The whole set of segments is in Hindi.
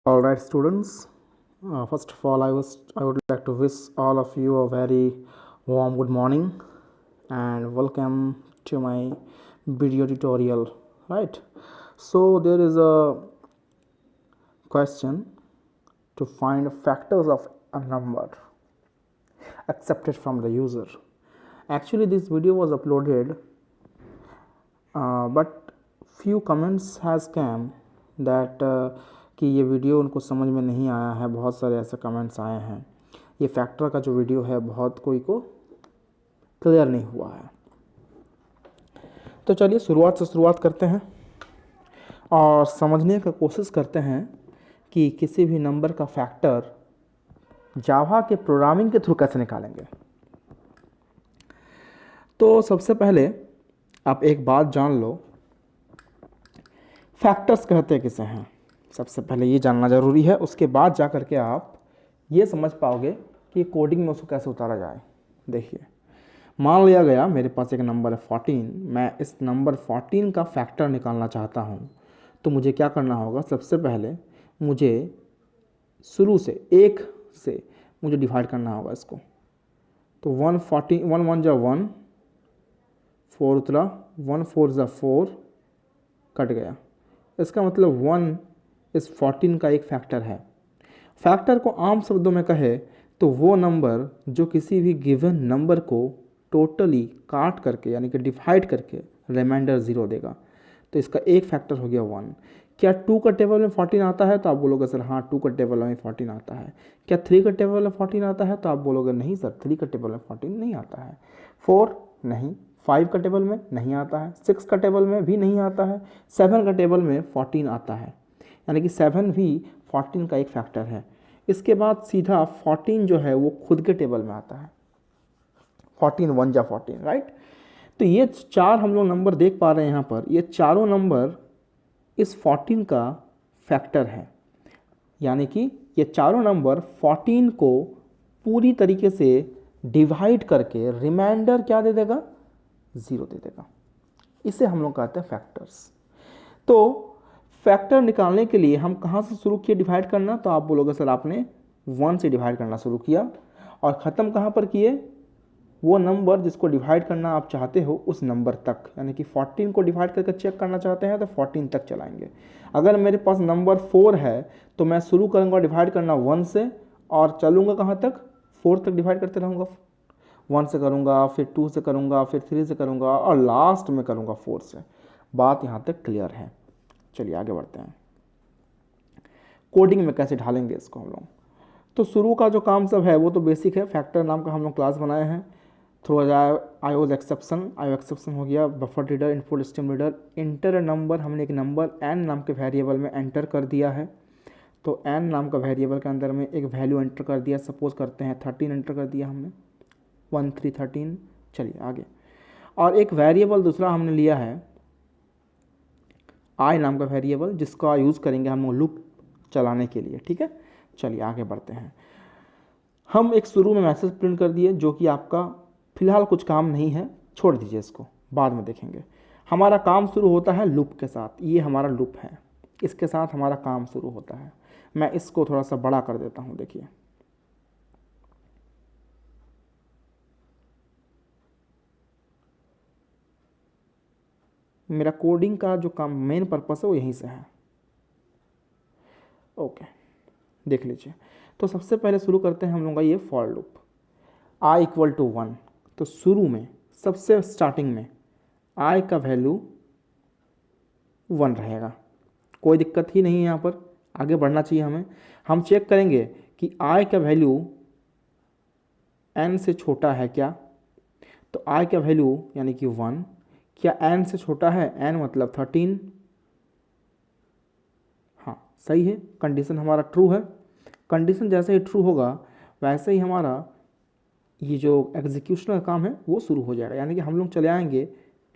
All right, students. First of all, I would like to wish all of you a very warm good morning and welcome to my video tutorial. Right. So there is a question to find factors of a number accepted from the user. Actually, this video was uploaded, but few comments has came that कि ये वीडियो उनको समझ में नहीं आया है. बहुत सारे ऐसे कमेंट्स आए हैं. ये फैक्टर का जो वीडियो है बहुत कोई को क्लियर नहीं हुआ है. तो चलिए शुरुआत करते हैं और समझने का कोशिश करते हैं कि किसी भी नंबर का फैक्टर जावा के प्रोग्रामिंग के थ्रू कैसे निकालेंगे. तो सबसे पहले आप एक बात जान लो, फैक्टर्स कहते किसे हैं. सबसे पहले ये जानना ज़रूरी है. उसके बाद जा कर के आप ये समझ पाओगे कि कोडिंग में उसको कैसे उतारा जाए. देखिए, मान लिया गया मेरे पास एक नंबर है 14. मैं इस नंबर 14 का फैक्टर निकालना चाहता हूँ. तो मुझे क्या करना होगा, सबसे पहले मुझे शुरू से 1 से मुझे डिवाइड करना होगा इसको. तो 1 1 जा 1, 4 उतरा, 1 4 जा 4, कट गया. इसका मतलब 1 इस 14 का एक फैक्टर है. फैक्टर को आम शब्दों में कहे तो वो नंबर जो किसी भी गिवन नंबर को टोटली काट करके यानी कि डिवाइड करके रिमाइंडर 0 देगा. तो इसका एक फैक्टर हो गया 1. क्या 2 का टेबल में 14 आता है? तो आप बोलोगे सर हाँ 2 का टेबल में 14 आता है. क्या 3 का टेबल में 14 आता है? तो आप बोलोगे नहीं सर 3 का टेबल में 14 नहीं आता है. 4 नहीं, 5 का टेबल में नहीं आता है, 6 का टेबल में भी नहीं आता है, 7 का टेबल में 14 आता है. यानी कि 7 भी 14 का एक फैक्टर है. इसके बाद सीधा 14 जो है वो खुद के टेबल में आता है. 14 1 जा 14, राइट. तो ये 4 हम लोग नंबर देख पा रहे हैं यहाँ पर. ये चारों नंबर इस 14 का फैक्टर है. यानी कि ये चारों नंबर 14 को पूरी तरीके से डिवाइड करके रिमाइंडर क्या दे देगा, 0 दे देगा. इसे हम लोग कहते हैं फैक्टर्स. तो फैक्टर निकालने के लिए हम कहाँ से शुरू किए डिवाइड करना? तो आप बोलोगे सर आपने 1 से डिवाइड करना शुरू किया और ख़त्म कहाँ पर किए, वो नंबर जिसको डिवाइड करना आप चाहते हो उस नंबर तक. यानी कि 14 को डिवाइड करके चेक करना चाहते हैं तो 14 तक चलाएंगे. अगर मेरे पास नंबर 4 है तो मैं शुरू करूँगा डिवाइड करना 1 से और चलूँगा कहाँ तक, 4 तक डिवाइड करते रहूँगा. 1 से करूँगा, फिर 2 से करूँगा, फिर 3 से करूँगा और लास्ट में करूँगा 4 से. बात यहाँ तक क्लियर है. चलिए आगे बढ़ते हैं. कोडिंग में कैसे ढालेंगे इसको हम लोग. तो शुरू का जो काम सब है वो तो बेसिक है. फैक्टर नाम का हम लोग क्लास बनाए हैं. थ्रू आईओ एक्सेप्शन हो गया, buffer reader, input stream reader. Inter number, हमने एक नंबर n नाम के वेरिएबल में एंटर कर दिया है. तो n नाम का वेरिएबल के अंदर में एक वैल्यू एंटर कर दिया. सपोज करते हैं 13 एंटर कर दिया हमने, 1 3 13. चलिए आगे. और एक वेरिएबल दूसरा हमने लिया है i नाम का वेरिएबल, जिसका यूज़ करेंगे हम लूप चलाने के लिए. ठीक है, चलिए आगे बढ़ते हैं. हम एक शुरू में मैसेज प्रिंट कर दिए जो कि आपका फिलहाल कुछ काम नहीं है, छोड़ दीजिए इसको, बाद में देखेंगे. हमारा काम शुरू होता है लूप के साथ. ये हमारा लूप है, इसके साथ हमारा काम शुरू होता है. मैं इसको थोड़ा सा बड़ा कर देता हूँ. देखिए, मेरा कोडिंग का जो काम मेन पर्पस है वो यहीं से है. ओके, देख लीजिए. तो सबसे पहले शुरू करते हैं हम लोग का ये for loop. i equal to 1. तो शुरू में सबसे स्टार्टिंग में i का वैल्यू 1 रहेगा. कोई दिक्कत ही नहीं है यहाँ पर, आगे बढ़ना चाहिए हमें. हम चेक करेंगे कि i का वैल्यू n से छोटा है क्या. तो i का वैल्यू यानी कि 1. क्या n से छोटा है? n मतलब 13. हाँ सही है, कंडीशन हमारा ट्रू है. कंडीशन जैसे ही ट्रू होगा वैसे ही हमारा ये जो एग्जीक्यूशन का काम है वो शुरू हो जाएगा. यानी कि हम लोग चले आएंगे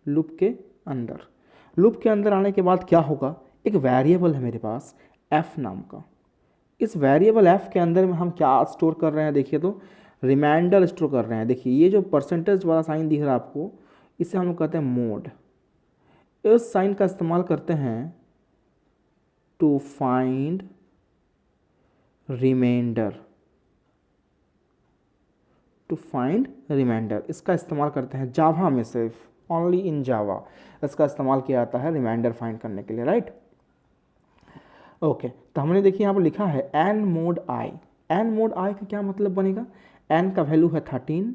लूप के अंदर. लूप के अंदर आने के बाद क्या होगा, एक वेरिएबल है मेरे पास f नाम का. इस वेरिएबल f के अंदर में हम क्या स्टोर कर रहे हैं, देखिए तो रिमाइंडर स्टोर कर रहे हैं. देखिए ये जो परसेंटेज वाला साइन दिख रहा है आपको, इसे हम लोग कहते हैं मोड. इस साइन का इस्तेमाल करते हैं to find remainder, to find remainder. इसका इस्तेमाल करते हैं जावा में, सिर्फ ओनली इन जावा इसका इस्तेमाल किया जाता है रिमाइंडर फाइंड करने के लिए, राइट। ओके, तो हमने देखिए यहाँ पर लिखा है n mod i. N mod i का क्या मतलब बनेगा? एन का वैल्यू है 13,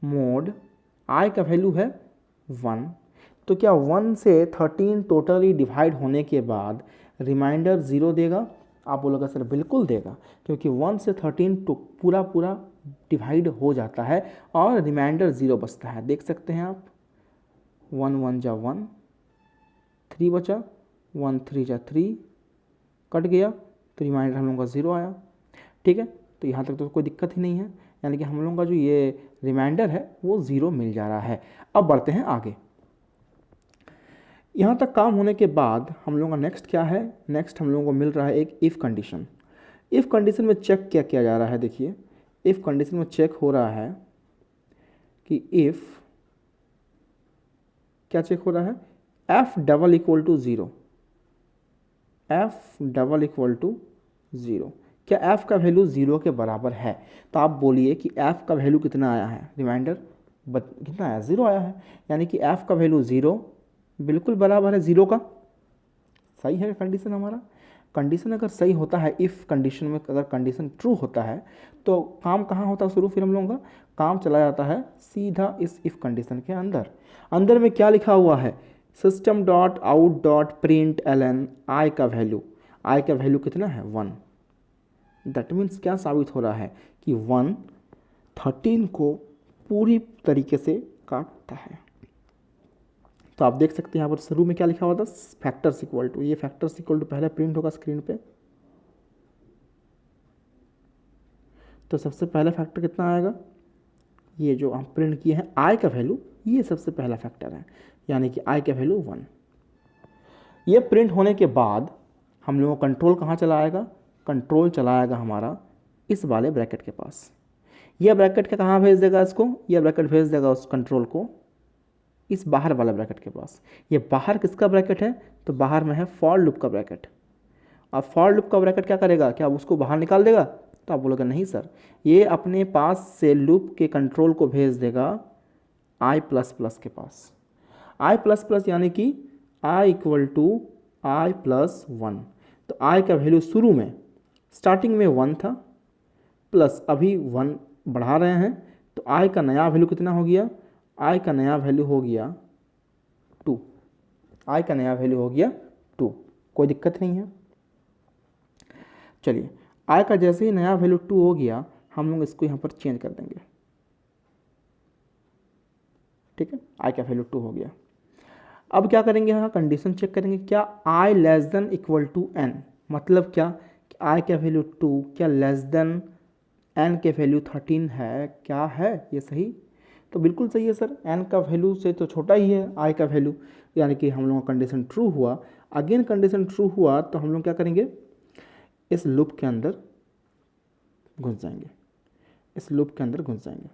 मोड आई का वैल्यू है 1। तो क्या 1 से 13 टोटली डिवाइड होने के बाद रिमाइंडर 0 देगा? आप बोलोगे सर बिल्कुल देगा, क्योंकि 1 से 13 तो पूरा पूरा डिवाइड हो जाता है और रिमाइंडर 0 बचता है। देख सकते हैं आप, 1 1 जा 1, 3 बचा, 1 3 जा 3, कट गया तो रिमाइंडर हम लोगों का 0 आया। ठीक है, तो यहाँ तक तो कोई दिक्कत ही नहीं है, यानी कि हम लोगों का जो ये रिमाइंडर है वो 0 मिल जा रहा है। अब बढ़ते हैं आगे। यहाँ तक काम होने के बाद हम लोगों का नेक्स्ट क्या है? नेक्स्ट हम लोगों को मिल रहा है एक इफ़ कंडीशन। इफ़ कंडीशन में चेक क्या किया जा रहा है? देखिए, इफ़ कंडीशन में चेक हो रहा है कि इफ़ क्या चेक हो रहा है? F double equal to 0, f double equal to 0। क्या एफ का वैल्यू 0 के बराबर है? तो आप बोलिए कि एफ का वैल्यू कितना आया है? रिमाइंडर कितना आया? 0 आया है, यानी कि एफ का वैल्यू 0 बिल्कुल बराबर है 0 का। सही है कंडीशन हमारा। कंडीशन अगर सही होता है, इफ़ कंडीशन में अगर कंडीशन ट्रू होता है तो काम कहाँ होता है शुरू? फिर हम लोगों का काम चला जाता है सीधा इस इफ़ कंडीशन के अंदर। अंदर में क्या लिखा हुआ है? System dot out dot println i का वैल्यू, आई का वैल्यू कितना है? 1। दैट मीन्स क्या साबित हो रहा है कि 1 13 को पूरी तरीके से काटता है। तो आप देख सकते हैं यहाँ पर शुरू में क्या लिखा हुआ था? फैक्टर्स इक्वल टू, ये फैक्टर्स इक्वल टू पहले प्रिंट होगा स्क्रीन पे। तो सबसे पहला फैक्टर कितना आएगा? ये जो हम प्रिंट किए हैं आई का वैल्यू, ये सबसे पहला फैक्टर है, यानी कि आई का वैल्यू 1। ये प्रिंट होने के बाद हम लोगों को कंट्रोल कहाँ चला आएगा? कंट्रोल चला आएगा हमारा इस वाले ब्रैकेट के पास। यह ब्रैकेट का कहाँ भेज देगा इसको? यह ब्रैकेट भेज देगा उस कंट्रोल को इस बाहर वाला ब्रैकेट के पास। ये बाहर किसका ब्रैकेट है? तो बाहर में है फॉर लूप का ब्रैकेट। अब फॉर लूप का ब्रैकेट क्या करेगा? क्या उसको बाहर निकाल देगा? तो आप बोलोगे नहीं सर, ये अपने पास से लूप के कंट्रोल को भेज देगा आई प्लस प्लस के पास। आई प्लस प्लस यानी कि I equal to I plus 1। तो आई का वैल्यू शुरू में स्टार्टिंग में 1 था, प्लस अभी 1 बढ़ा रहे हैं, तो आई का नया वैल्यू कितना हो गया? आई का नया वैल्यू हो गया 2। आई का नया वैल्यू हो गया 2, कोई दिक्कत नहीं है। चलिए, आई का जैसे ही नया वैल्यू 2 हो गया, हम लोग इसको यहाँ पर चेंज कर देंगे। ठीक है, आई का वैल्यू 2 हो गया। अब क्या करेंगे? यहाँ कंडीशन चेक करेंगे, क्या i less than equal to n. मतलब क्या? आई का वैल्यू 2 क्या लेस देन एन के वैल्यू 13 है? क्या है ये सही? तो बिल्कुल सही है सर, एन का वैल्यू से तो छोटा ही है आई का वैल्यू, यानी कि हम लोगों का कंडीशन ट्रू हुआ। अगेन कंडीशन ट्रू हुआ तो हम लोग क्या करेंगे? इस लूप के अंदर घुस जाएंगे, इस लूप के अंदर घुस जाएंगे।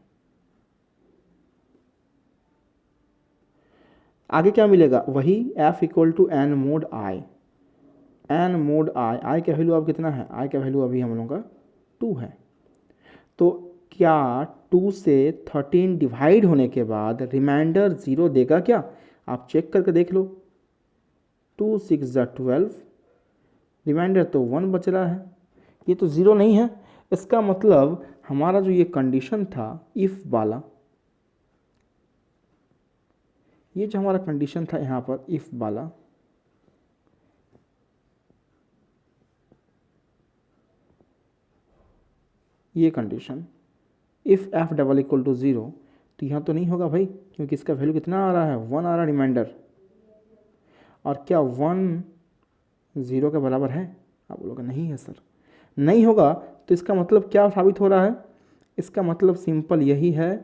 आगे क्या मिलेगा? वही f equal to n mod i, n mod i. I का वैल्यू अब कितना है? आई का वैल्यू अभी हम लोगों का 2 है। तो क्या 2 से 13 डिवाइड होने के बाद रिमाइंडर 0 देगा क्या? आप चेक करके देख लो। 2 6 जा 12, रिमाइंडर तो 1 बच रहा है, ये तो 0 नहीं है। इसका मतलब हमारा जो ये कंडीशन था इफ वाला, ये जो हमारा कंडीशन था यहाँ पर इफ वाला, ये condition if f double equal to 0, तो यहाँ तो नहीं होगा भाई, क्योंकि इसका वैल्यू कितना आ रहा है? 1 आ रहा रिमाइंडर। और क्या 1 0 के बराबर है? आप बोलोगे नहीं है सर, नहीं होगा। तो इसका मतलब क्या साबित हो रहा है? इसका मतलब सिंपल यही है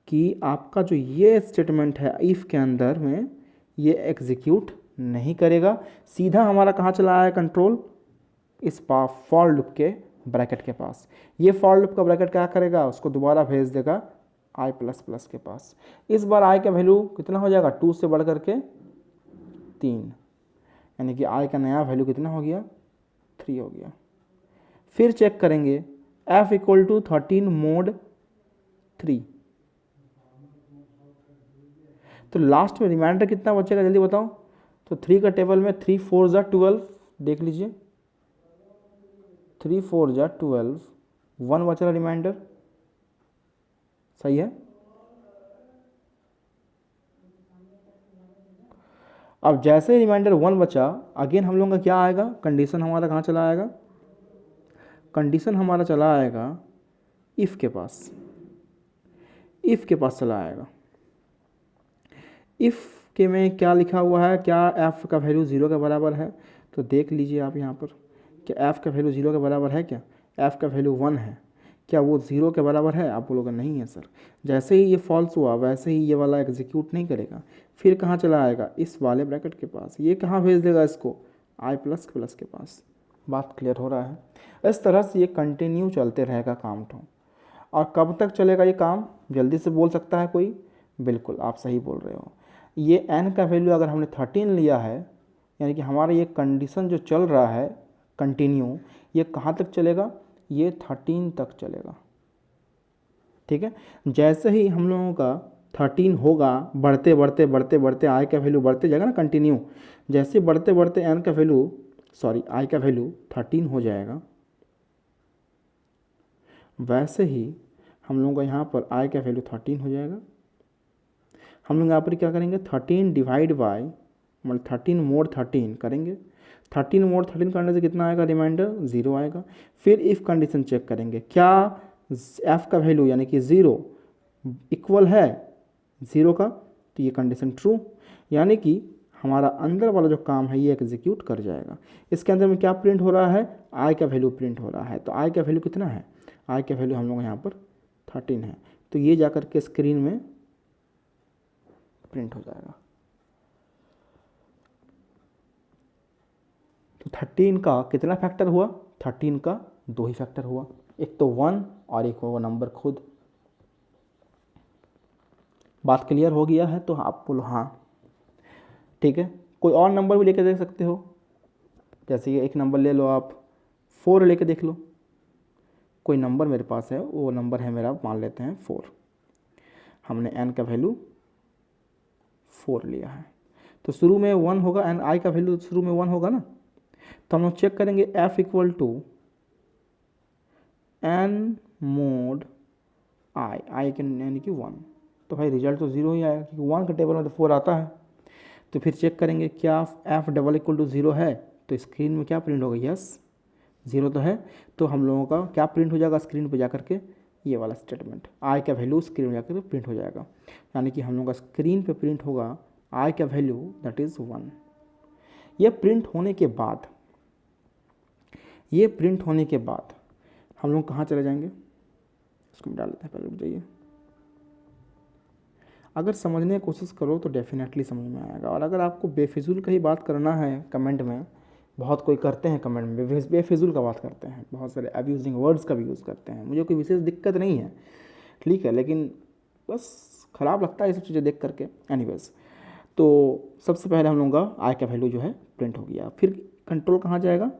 कि आपका जो ये स्टेटमेंट है इफ़ के अंदर में, ये एग्जीक्यूट नहीं करेगा। सीधा हमारा कहाँ चला आया कंट्रोल? इस फॉर लूप के ब्रैकेट के पास। ये फॉर लूप का ब्रैकेट क्या करेगा? उसको दोबारा भेज देगा आई प्लस प्लस के पास। इस बार आई का वैल्यू कितना हो जाएगा? 2 से बढ़ करके 3, यानी कि आई का नया वैल्यू कितना हो गया? 3 हो गया। फिर चेक करेंगे f इक्वल टू 13 मोड 3, तो लास्ट में रिमाइंडर कितना बचेगा जल्दी बताओ। तो 3 का टेबल में 3 4 जा 12, देख लीजिए 3 4 जा 12, 1 बच रहा रिमाइंडर, सही है। अब जैसे ही रिमाइंडर 1 बचा, अगेन हम लोगों का क्या आएगा, कंडीशन हमारा कहाँ चला आएगा, कंडीशन हमारा चला आएगा इफ़ के पास, इफ़ के पास चला आएगा। इफ़ के में क्या लिखा हुआ है, क्या f का वैल्यू 0 के बराबर है, तो देख लीजिए आप यहाँ पर, क्या f का वैल्यू 0 के बराबर है, क्या f का वैल्यू 1 है, क्या वो 0 के बराबर है, आप बोलोगे नहीं है सर। जैसे ही ये फॉल्स हुआ वैसे ही ये वाला एग्जीक्यूट नहीं करेगा, फिर कहाँ चला आएगा, इस वाले ब्रैकेट के पास, ये कहाँ भेज देगा इसको, i प्लस प्लस के पास। बात क्लियर हो रहा है। इस तरह से ये कंटिन्यू चलते रहेगा काम तो। और कब तक चलेगा ये काम, जल्दी से बोल सकता है कोई, बिल्कुल आप सही बोल रहे हो। ये n का वैल्यू अगर हमने 13 लिया है, यानी कि हमारा ये कंडीशन जो चल रहा है कंटिन्यू, ये कहाँ तक चलेगा, ये 13 तक चलेगा, ठीक है। जैसे ही हम लोगों का 13 होगा, बढ़ते बढ़ते बढ़ते बढ़ते i का वैल्यू बढ़ते जाएगा ना कंटिन्यू, जैसे बढ़ते बढ़ते n का वैल्यू i का वैल्यू 13 हो जाएगा, वैसे ही हम लोगों का यहाँ पर i का वैल्यू 13 हो जाएगा। हम लोग यहाँ पर क्या करेंगे, 13 डिवाइड बाई मतलब 13 मोड 13 करेंगे, 13 मोड 13 करने से कितना आएगा, रिमाइंडर 0 आएगा। फिर इफ़ कंडीशन चेक करेंगे, क्या f का वैल्यू यानी कि 0 इक्वल है 0 का, तो ये कंडीशन ट्रू, यानी कि हमारा अंदर वाला जो काम है ये एग्जीक्यूट कर जाएगा। इसके अंदर में क्या प्रिंट हो रहा है, i का वैल्यू प्रिंट हो रहा है, तो i का वैल्यू कितना है, i का वैल्यू हम लोग यहाँ पर 13 है, तो ये जाकर के स्क्रीन में प्रिंट हो जाएगा। तो 13 का कितना फैक्टर हुआ, 13 का 2 ही फैक्टर हुआ, एक तो 1 और एक वो नंबर खुद। बात क्लियर हो गया है, तो आप बोलो हाँ ठीक है। कोई और नंबर भी लेके देख सकते हो, जैसे ये एक नंबर ले लो आप, 4 लेके देख लो, कोई नंबर मेरे पास है, वो नंबर है मेरा, मान लेते हैं 4, हमने n का वैल्यू 4 लिया है, तो शुरू में 1 होगा, एंड i का वैल्यू शुरू में 1 होगा ना, तो हम लोग चेक करेंगे f equal to n mod i, यानी कि 1, तो भाई रिजल्ट तो 0 ही आएगा, क्योंकि 1 के टेबल में तो 4 आता है। तो फिर चेक करेंगे क्या f डबल इक्वल टू 0 है, तो स्क्रीन में क्या प्रिंट होगा, यस 0 तो है, तो हम लोगों का क्या प्रिंट हो जाएगा स्क्रीन पर जाकर के, ये वाला स्टेटमेंट, i का वैल्यू स्क्रीन में जाकर प्रिंट हो जाएगा, यानी कि हम लोग का स्क्रीन पे प्रिंट होगा i का वैल्यू दैट इज़ 1। ये प्रिंट होने के बाद, ये प्रिंट होने के बाद हम लोग कहाँ चले जाएंगे, इसको डाल देते हैं, पहले रुक जाइए। अगर समझने की कोशिश करो तो डेफिनेटली समझ में आएगा, और अगर आपको बेफिजूल का ही बात करना है कमेंट में, बहुत कोई करते हैं कमेंट में बेफिजूल का बात करते हैं, बहुत सारे अब्यूजिंग वर्ड्स का भी यूज़ करते हैं, मुझे कोई विशेष दिक्कत नहीं है, ठीक है, लेकिन बस ख़राब लगता है ये सब चीज़ें देख करके। एनीवेज, तो सबसे पहले हम लोगों का i का वैल्यू जो है प्रिंट हो गया, फिर कंट्रोल कहाँ जाएगा,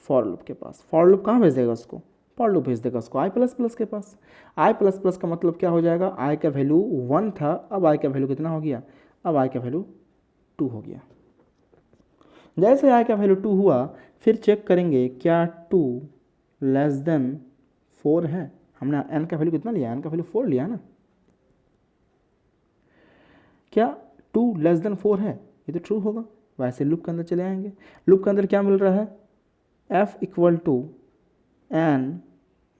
फॉर लूप के पास। फॉर लूप कहाँ भेज देगा उसको, फॉर लूप भेज देगा उसको i प्लस प्लस के पास। i प्लस प्लस का मतलब क्या हो जाएगा, i का वैल्यू 1 था, अब i का वैल्यू कितना हो गया, अब i का वैल्यू 2 हो गया। जैसे i का वैल्यू 2 हुआ, फिर चेक करेंगे क्या 2 लेस देन 4 है, हमने n का वैल्यू कितना लिया, n का वैल्यू 4 लिया ना, क्या 2 लेस देन 4 है, ये तो ट्रू होगा। वैसे लूप के अंदर चले आएंगे, लूप के अंदर क्या मिल रहा है, f equal to n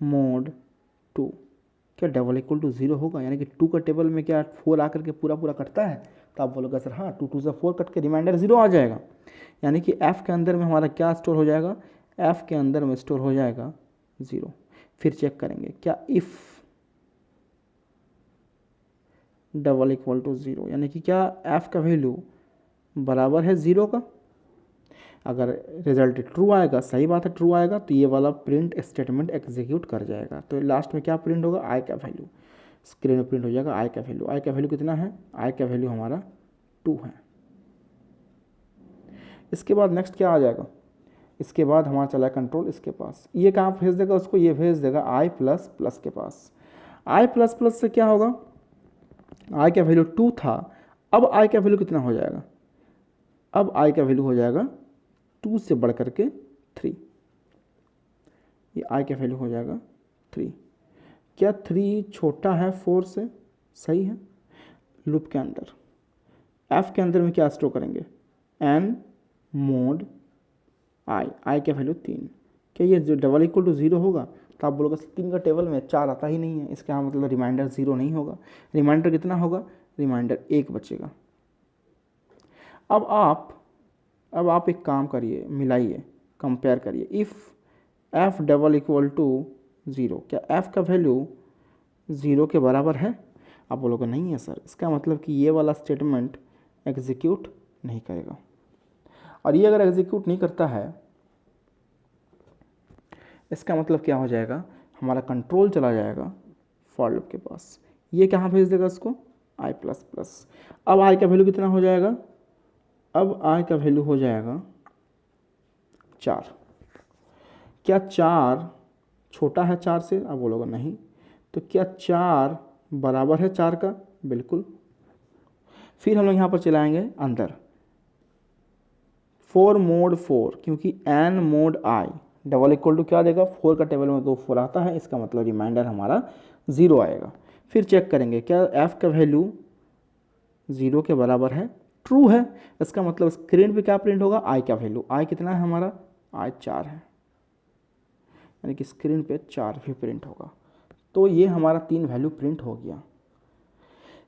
mod 2, क्या डबल इक्वल टू 0 होगा, यानी कि 2 का टेबल में क्या 4 आकर के पूरा पूरा कटता है, तो आप बोलोगे सर हाँ 2 2 से 4 कट के रिमाइंडर 0 आ जाएगा, यानी कि f के अंदर में हमारा क्या स्टोर हो जाएगा, f के अंदर में स्टोर हो जाएगा 0। फिर चेक करेंगे क्या इफ़ डबल इक्वल टू 0, यानी कि क्या f का वैल्यू बराबर है 0 का, अगर रिजल्ट ट्रू आएगा, सही बात है ट्रू आएगा, तो ये वाला प्रिंट स्टेटमेंट एग्जीक्यूट कर जाएगा। तो लास्ट में क्या प्रिंट होगा, i का वैल्यू स्क्रीन में प्रिंट हो जाएगा, i का वैल्यू, i का वैल्यू कितना है, i का वैल्यू हमारा 2 है। इसके बाद नेक्स्ट क्या आ जाएगा, इसके बाद हमारा चला कंट्रोल इसके पास, ये कहाँ भेज देगा उसको, ये भेज देगा i प्लस प्लस के पास। i प्लस प्लस से क्या होगा, i का वैल्यू 2 था, अब i का वैल्यू कितना हो जाएगा, अब i का वैल्यू हो जाएगा 2 से बढ़ करके 3, ये i का वैल्यू हो जाएगा 3। क्या 3 छोटा है 4 से, सही है। लूप के अंदर f के अंदर में क्या स्टोर करेंगे, n मोड i का वैल्यू 3। क्या ये जो डबल इक्वल टू 0 होगा, तो आप बोलोगे 3 का टेबल में 4 आता ही नहीं है, इसका मतलब रिमाइंडर 0 नहीं होगा। रिमाइंडर कितना होगा, रिमाइंडर 1 बचेगा। अब आप एक काम करिए, मिलाइए, कंपेयर करिए। If f double equal to 0, क्या f का वैल्यू 0 के बराबर है, आप बोलोगे नहीं है सर, इसका मतलब कि ये वाला स्टेटमेंट एग्जीक्यूट नहीं करेगा। और ये अगर एग्जीक्यूट नहीं करता है, इसका मतलब क्या हो जाएगा, हमारा कंट्रोल चला जाएगा फॉर लूप के पास, ये कहाँ भेज देगा इसको, i प्लस प्लस। अब i का वैल्यू कितना हो जाएगा, अब i का वैल्यू हो जाएगा 4। क्या 4 छोटा है 4 से, आप बोलोगे नहीं, तो क्या 4 बराबर है 4 का, बिल्कुल। फिर हम लोग यहाँ पर चलाएंगे अंदर फोर मोड 4, क्योंकि n mod i double equal to क्या देगा, 4 का टेबल में तो 4 आता है, इसका मतलब रिमाइंडर हमारा 0 आएगा। फिर चेक करेंगे क्या f का वैल्यू 0 के बराबर है, ट्रू है, इसका मतलब स्क्रीन पे क्या प्रिंट होगा, i का वैल्यू, i कितना है हमारा, i 4 है, यानी कि स्क्रीन पे 4 भी प्रिंट होगा। तो ये हमारा 3 वैल्यू प्रिंट हो गया।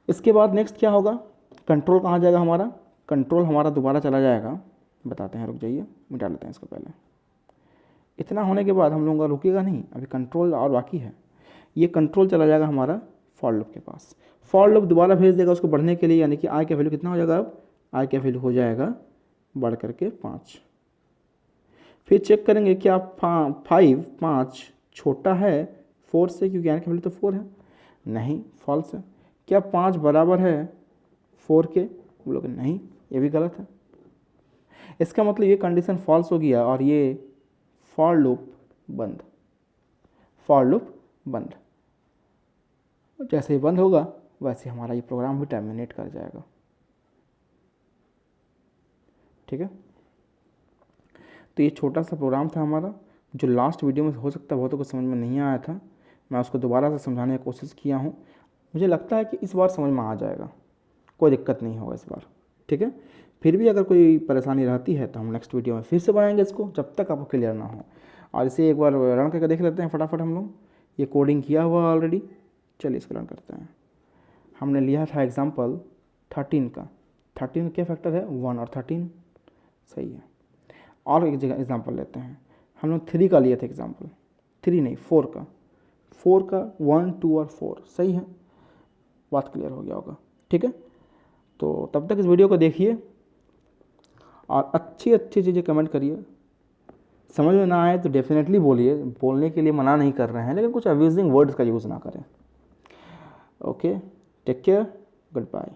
इसके बाद नेक्स्ट क्या होगा, कंट्रोल कहाँ जाएगा हमारा, कंट्रोल हमारा दोबारा चला जाएगा, बताते हैं, रुक जाइए, मिटा लेते हैं इसको पहले। इतना होने के बाद हम लोगों का रुकेगा नहीं, अभी कंट्रोल और बाकी है। ये कंट्रोल चला जाएगा हमारा फॉर लूप के पास, फॉर लूप दोबारा भेज देगा उसको बढ़ने के लिए, यानी कि i का वैल्यू कितना हो जाएगा, अब i का वैल्यू हो जाएगा बढ़ करके 5। फिर चेक करेंगे क्या 5 छोटा है 4 से, क्योंकि i का वैल्यू तो 4 है, नहीं, फॉल्स है। क्या 5 बराबर है 4 के, बोलोगे नहीं, ये भी गलत है। इसका मतलब ये कंडीशन फॉल्स हो गया और ये फॉर लूप बंद, फॉर लूप बंद। जैसे ही बंद होगा वैसे हमारा ये प्रोग्राम भी टर्मिनेट कर जाएगा, ठीक है। तो ये छोटा सा प्रोग्राम था हमारा, जो लास्ट वीडियो में हो सकता है बहुतों को समझ में नहीं आया था, मैं उसको दोबारा से समझाने की कोशिश किया हूँ। मुझे लगता है कि इस बार समझ में आ जाएगा, कोई दिक्कत नहीं होगा इस बार, ठीक है। फिर भी अगर कोई परेशानी रहती है तो हम नेक्स्ट वीडियो में फिर से बनाएंगे इसको, जब तक आपको क्लियर ना हो। और इसे एक बार रन करके देख लेते हैं फटाफट हम लोग, ये कोडिंग किया हुआ ऑलरेडी, चलिए इसको रन करते हैं। हमने लिया था एग्जाम्पल 13 का, 13 का क्या फैक्टर है, 1 और 13, सही है। और एक जगह एग्जाम्पल लेते हैं, हम लोग 3 का लिए थे एग्जाम्पल, 3 नहीं 4 का, 1, 2 और 4, सही है, बात क्लियर हो गया होगा, ठीक है। तो तब तक इस वीडियो को देखिए और अच्छी अच्छी चीज़ें कमेंट करिए। समझ में ना आए तो डेफिनेटली बोलिए, बोलने के लिए मना नहीं कर रहे हैं, लेकिन कुछ अब्यूजिंग वर्ड्स का यूज़ ना करें। Okay, take care, good bye.